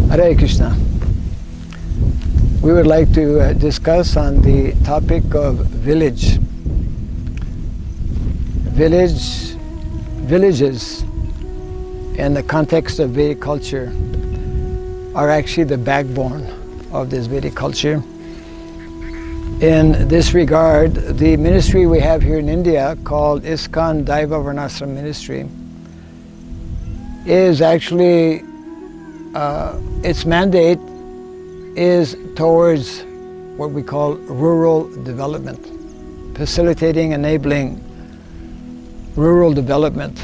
Hare Krishna. We would like to discuss on the topic of village. Villages in the context of Vedic culture are actually the backbone of this Vedic culture. In this regard, the ministry we have here in India called ISKCON Daiva Varnashram Ministry is actually, its mandate is towards what we call rural development, facilitating, enabling rural development.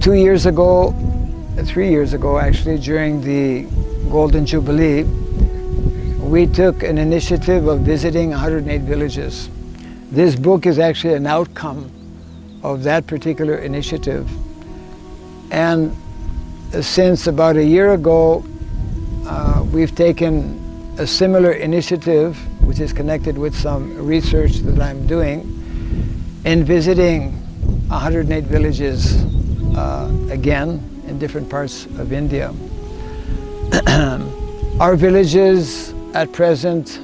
3 years ago actually, during the Golden Jubilee, we took an initiative of visiting 108 villages. This book is actually an outcome of that particular initiative. And since about a year ago, we've taken a similar initiative, which is connected with some research that I'm doing, in visiting 108 villages again in different parts of India. Our villages at present,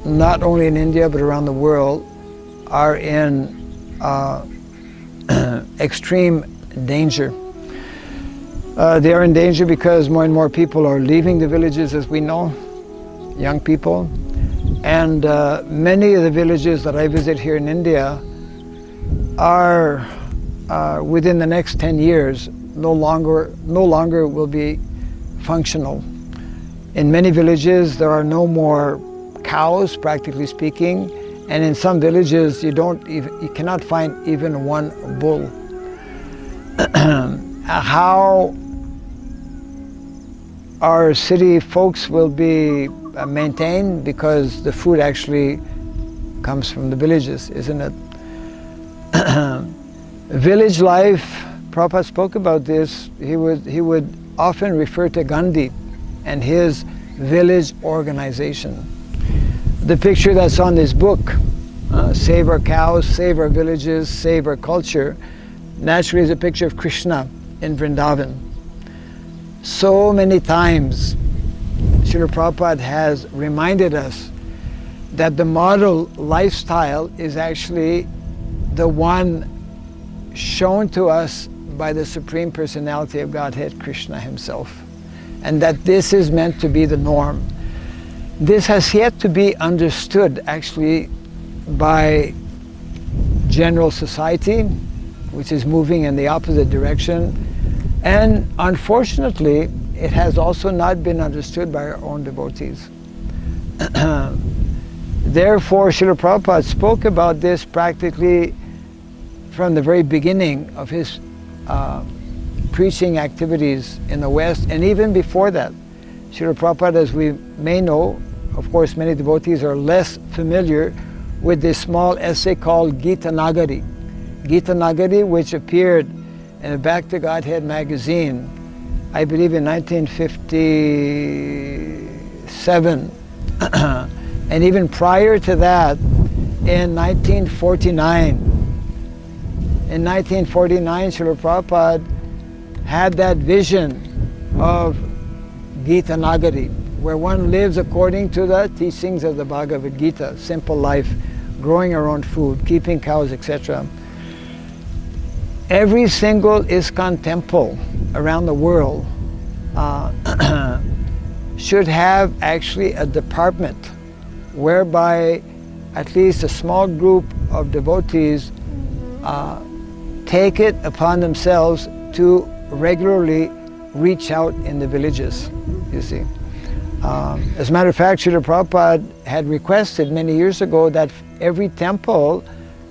not only in India but around the world, are in extreme danger. They are in danger because more and more people are leaving the villages, as we know, young people. And many of the villages that I visit here in India are, within the next 10 years, no longer will be functional. In many villages, there are no more cows, practically speaking, and in some villages, you cannot find even one bull. How our city folks will be maintained, because the food actually comes from the villages, isn't it? Village life, Prabhupada spoke about this. He would often refer to Gandhi and his village organization. The picture that's on this book, Save Our Cows, Save Our Villages, Save Our Culture, naturally is a picture of Krishna in Vrindavan. So many times, Srila Prabhupada has reminded us that the model lifestyle is actually the one shown to us by the Supreme Personality of Godhead, Krishna himself, and that this is meant to be the norm. This has yet to be understood actually by general society, which is moving in the opposite direction, and unfortunately it has also not been understood by our own devotees. Therefore, Srila Prabhupada spoke about this practically from the very beginning of his preaching activities in the West, and even before that. Srila Prabhupada, as we may know, of course many devotees are less familiar with this small essay called Gita Nagari. Gita Nagari, which appeared in a Back to Godhead magazine, I believe in 1957, and even prior to that, in 1949. In 1949, Srila Prabhupada had that vision of Gita Nagari, where one lives according to the teachings of the Bhagavad Gita, simple life, growing our own food, keeping cows, etc. Every single ISKCON temple around the world should have actually a department whereby at least a small group of devotees take it upon themselves to regularly reach out in the villages, you see. As a matter of fact, Srila Prabhupada had requested many years ago that every temple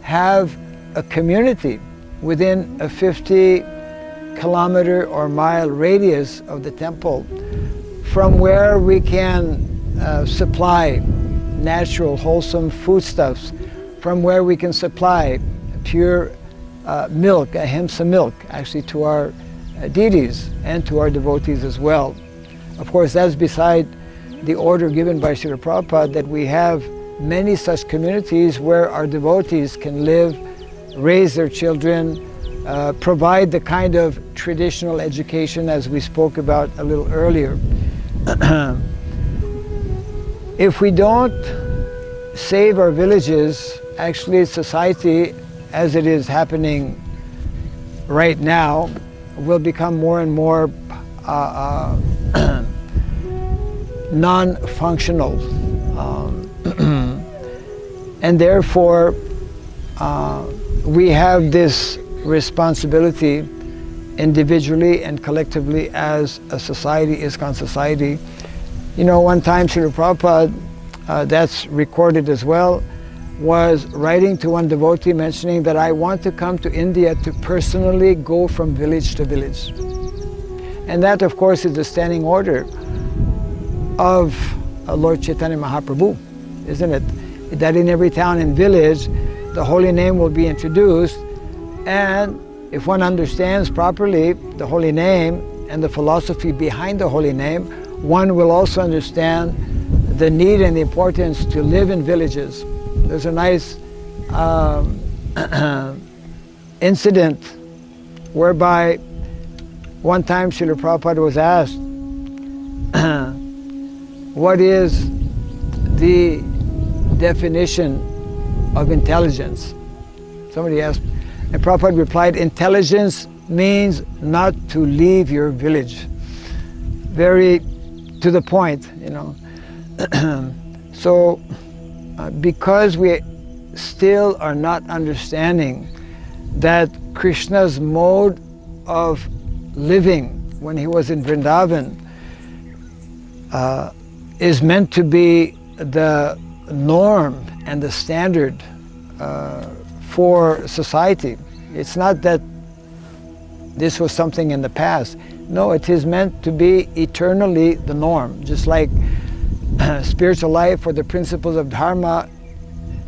have a community within a 50-kilometer or mile radius of the temple, from where we can supply natural, wholesome foodstuffs, from where we can supply pure milk, ahimsa milk, actually, to our deities and to our devotees as well. Of course, that's beside the order given by Srila Prabhupada that we have many such communities where our devotees can live, raise their children, provide the kind of traditional education as we spoke about a little earlier. If we don't save our villages, actually society as it is happening right now will become more and more non-functional. And therefore we have this responsibility individually and collectively as a society, ISKCON society. You know, one time Srila Prabhupada, that's recorded as well, was writing to one devotee mentioning that I want to come to India to personally go from village to village. And that of course is the standing order of Lord Chaitanya Mahaprabhu, isn't it? That in every town and village the holy name will be introduced, and if one understands properly the holy name and the philosophy behind the holy name, one will also understand the need and the importance to live in villages. There's a nice incident whereby one time Srila Prabhupada was asked, what is the definition of intelligence? Somebody asked, and Prabhupada replied, intelligence means not to leave your village. Very to the point, you know. So because we still are not understanding that Krishna's mode of living when he was in Vrindavan is meant to be the norm and the standard for society. It's not that this was something in the past. No, it is meant to be eternally the norm. Just like spiritual life or the principles of dharma,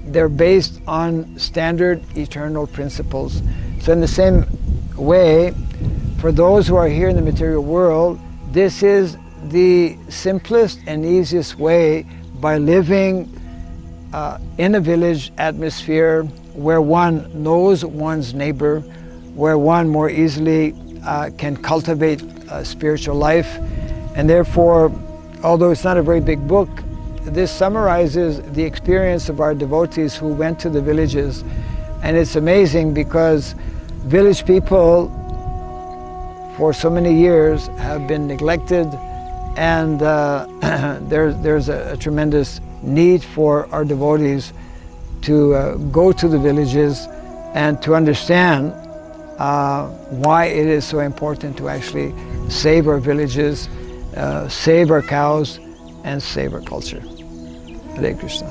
they're based on standard eternal principles. So in the same way, for those who are here in the material world, this is the simplest and easiest way by living in a village atmosphere where one knows one's neighbor, where one more easily can cultivate spiritual life. And therefore, although it's not a very big book, this summarizes the experience of our devotees who went to the villages. And it's amazing because village people for so many years have been neglected, and there's a tremendous need for our devotees to go to the villages and to understand why it is so important to actually save our villages, save our cows, and save our culture. Hare Krishna.